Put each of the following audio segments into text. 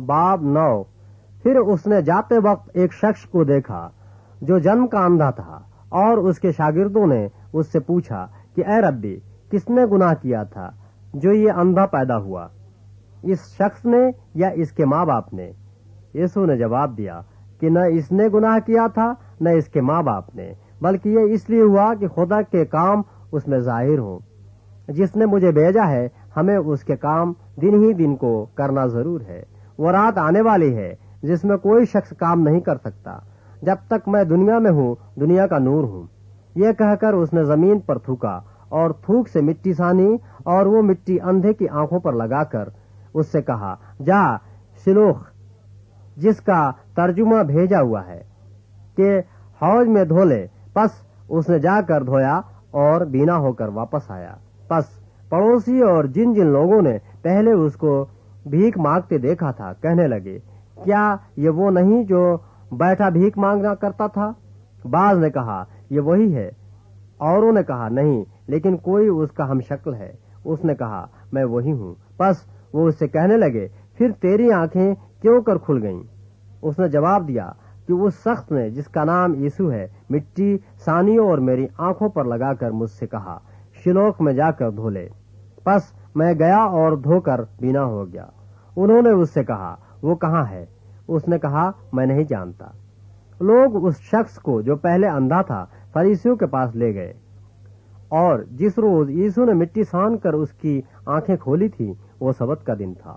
باب 9۔ پھر اس نے جاتے وقت ایک شخص کو دیکھا جو جنم کا اندھا تھا، اور اس کے شاگردوں نے اس سے پوچھا کہ اے ربی، کس نے گناہ کیا تھا جو یہ اندھا پیدا ہوا، اس شخص نے یا اس کے ماں باپ نے؟ یسوع نے جواب دیا کہ نہ اس نے گناہ کیا تھا نہ اس کے ماں باپ نے، بلکہ یہ اس لیے ہوا کہ خدا کے کام اس میں ظاہر ہوں۔ جس نے مجھے بھیجا ہے ہمیں اس کے کام دن ہی دن کو کرنا ضرور ہے۔ وہ رات آنے والی ہے جس میں کوئی شخص کام نہیں کر سکتا۔ جب تک میں دنیا میں ہوں، دنیا کا نور ہوں۔ یہ کہہ کر اس نے زمین پر تھوکا اور تھوک سے مٹی سانی، اور وہ مٹی اندھے کی آنکھوں پر لگا کر اس سے کہا، جا شلوخ، جس کا ترجمہ بھیجا ہوا ہے کہ حوض میں دھو لے۔ پس اس نے جا کر دھویا اور بینا ہو کر واپس آیا۔ پس پڑوسی اور جن جن لوگوں نے پہلے اس کو بھیک مانگتے دیکھا تھا کہنے لگے، کیا یہ وہ نہیں جو بیٹھا بھیک مانگنا کرتا تھا؟ بعض نے کہا، یہ وہی ہے۔ اوروں نے کہا، نہیں، لیکن کوئی اس کا ہم شکل ہے۔ اس نے کہا، میں وہی ہوں۔ پس وہ اس سے کہنے لگے، پھر تیری آنکھیں کیوں کر کھل گئیں؟ اس نے جواب دیا کہ اس شخص نے جس کا نام یسوع ہے مٹی سانیوں اور میری آنکھوں پر لگا کر مجھ سے کہا، شلوخ میں جا کر دھو لے۔ پس میں گیا اور دھو کر بینا ہو گیا۔ انہوں نے اس سے کہا، وہ کہاں ہے؟ اس نے کہا، میں نہیں جانتا۔ لوگ اس شخص کو جو پہلے اندھا تھا فریسیوں کے پاس لے گئے، اور جس روز یسوع نے مٹی سان کر اس کی آنکھیں کھولی تھی وہ سبت کا دن تھا۔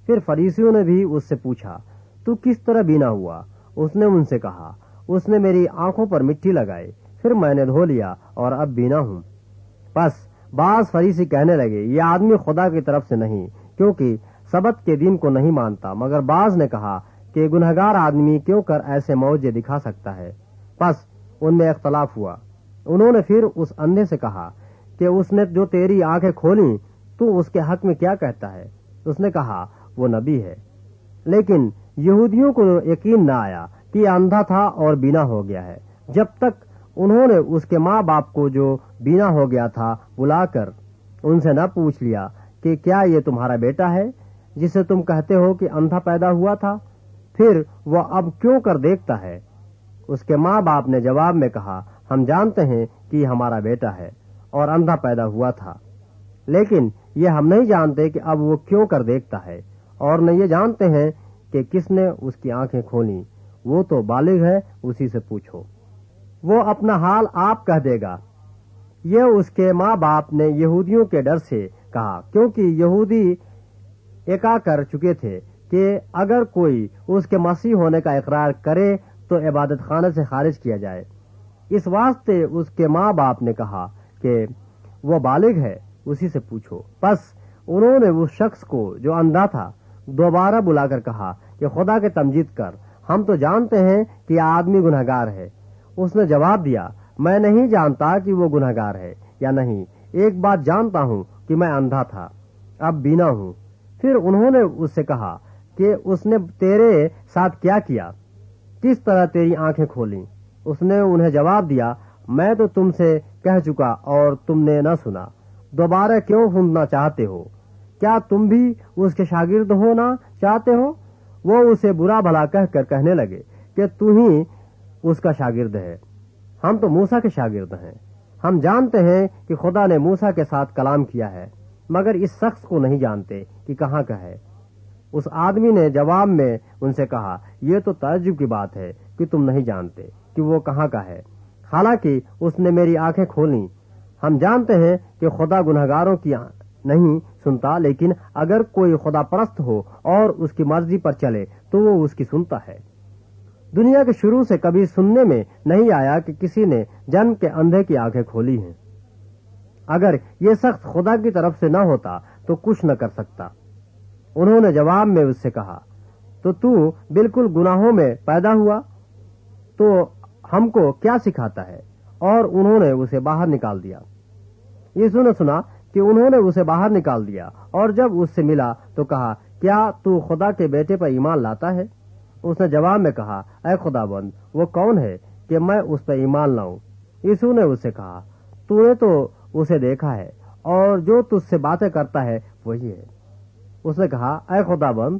پھر فریسیوں نے بھی اس سے پوچھا، تو کس طرح بینا ہوا؟ اس نے ان سے کہا، اس نے میری آنکھوں پر مٹی لگائی، پھر میں نے دھو لیا اور اب بینا ہوں۔ پس بعض فریسی کہنے لگے، یہ آدمی خدا کی طرف سے نہیں، کیونکہ سبت کے دن کو نہیں مانتا۔ مگر بعض نے کہا کہ گنہگار آدمی کیوں کر ایسے معجزے دکھا سکتا ہے؟ پس ان میں اختلاف ہوا۔ انہوں نے پھر اس اندھے سے کہا کہ اس نے جو تیری آنکھیں کھولیں تو اس کے حق میں کیا کہتا ہے؟ اس نے کہا، وہ نبی ہے۔ لیکن یہودیوں کو یقین نہ آیا کہ یہ اندھا تھا اور بینا ہو گیا ہے، جب تک انہوں نے اس کے ماں باپ کو جو بینا ہو گیا تھا بلا کر ان سے نہ پوچھ لیا کہ کیا یہ تمہارا بیٹا ہے جسے تم کہتے ہو کہ اندھا پیدا ہوا تھا؟ پھر وہ اب کیوں کر دیکھتا ہے؟ اس کے ماں باپ نے جواب میں کہا، ہم جانتے ہیں کہ یہ ہمارا بیٹا ہے اور اندھا پیدا ہوا تھا، لیکن یہ ہم نہیں جانتے کہ اب وہ کیوں کر دیکھتا ہے، اور نہ یہ جانتے ہیں کہ کس نے اس کی آنکھیں کھولیں۔ وہ تو بالغ ہے، اسی سے پوچھو، وہ اپنا حال آپ کہہ دے گا۔ یہ اس کے ماں باپ نے یہودیوں کے ڈر سے کہا، کیونکہ یہودی ایکا کر چکے تھے کہ اگر کوئی اس کے مسیح ہونے کا اقرار کرے تو عبادت خانے سے خارج کیا جائے۔ اس واسطے اس کے ماں باپ نے کہا کہ وہ بالغ ہے، اسی سے پوچھو۔ پس انہوں نے اس شخص کو جو اندھا تھا دوبارہ بلا کر کہا کہ خدا کے تمجید کر، ہم تو جانتے ہیں کہ یہ آدمی گنہگار ہے۔ اس نے جواب دیا، میں نہیں جانتا کہ وہ گنہگار ہے یا نہیں، ایک بات جانتا ہوں کہ میں اندھا تھا، اب بینا ہوں۔ پھر انہوں نے اس سے کہا کہ اس نے تیرے ساتھ کیا کیا؟ کس طرح تیری آنکھیں کھولیں؟ اس نے انہیں جواب دیا، میں تو تم سے کہہ چکا اور تم نے نہ سنا، دوبارہ کیوں سننا چاہتے ہو؟ کیا تم بھی اس کے شاگرد ہونا چاہتے ہو؟ وہ اسے برا بھلا کہہ کر کہنے لگے کہ تو ہی اس کا شاگرد ہے، ہم تو موسیٰ کے شاگرد ہیں۔ ہم جانتے ہیں کہ خدا نے موسیٰ کے ساتھ کلام کیا ہے، مگر اس شخص کو نہیں جانتے کہ کہاں کا ہے۔ اس آدمی نے جواب میں ان سے کہا، یہ تو تعجب کی بات ہے کہ تم نہیں جانتے کہ وہ کہاں کا ہے، حالانکہ اس نے میری آنکھیں کھولیں۔ ہم جانتے ہیں کہ خدا گنہگاروں کی نہیں سنتا، لیکن اگر کوئی خدا پرست ہو اور اس کی مرضی پر چلے تو وہ اس کی سنتا ہے۔ دنیا کے شروع سے کبھی سننے میں نہیں آیا کہ کسی نے جنم کے اندھے کی آنکھیں کھولی ہیں۔ اگر یہ شخص خدا کی طرف سے نہ ہوتا تو کچھ نہ کر سکتا۔ انہوں نے جواب میں اس سے کہا، تو بالکل گناہوں میں پیدا ہوا تو ہم کو کیا سکھاتا ہے؟ اور انہوں نے اسے باہر نکال دیا۔ یسوع نے سنا کہ انہوں نے اسے باہر نکال دیا، اور جب اس سے ملا تو کہا، کیا تو خدا کے بیٹے پر ایمان لاتا ہے؟ اس نے جواب میں کہا، اے خداوند، وہ کون ہے کہ میں اس پر ایمان لاؤں؟ یسوع نے اس سے کہا، تو نے تو اسے دیکھا ہے، اور جو تجھ سے باتیں کرتا ہے وہی ہے۔ اس نے کہا، اے خداوند،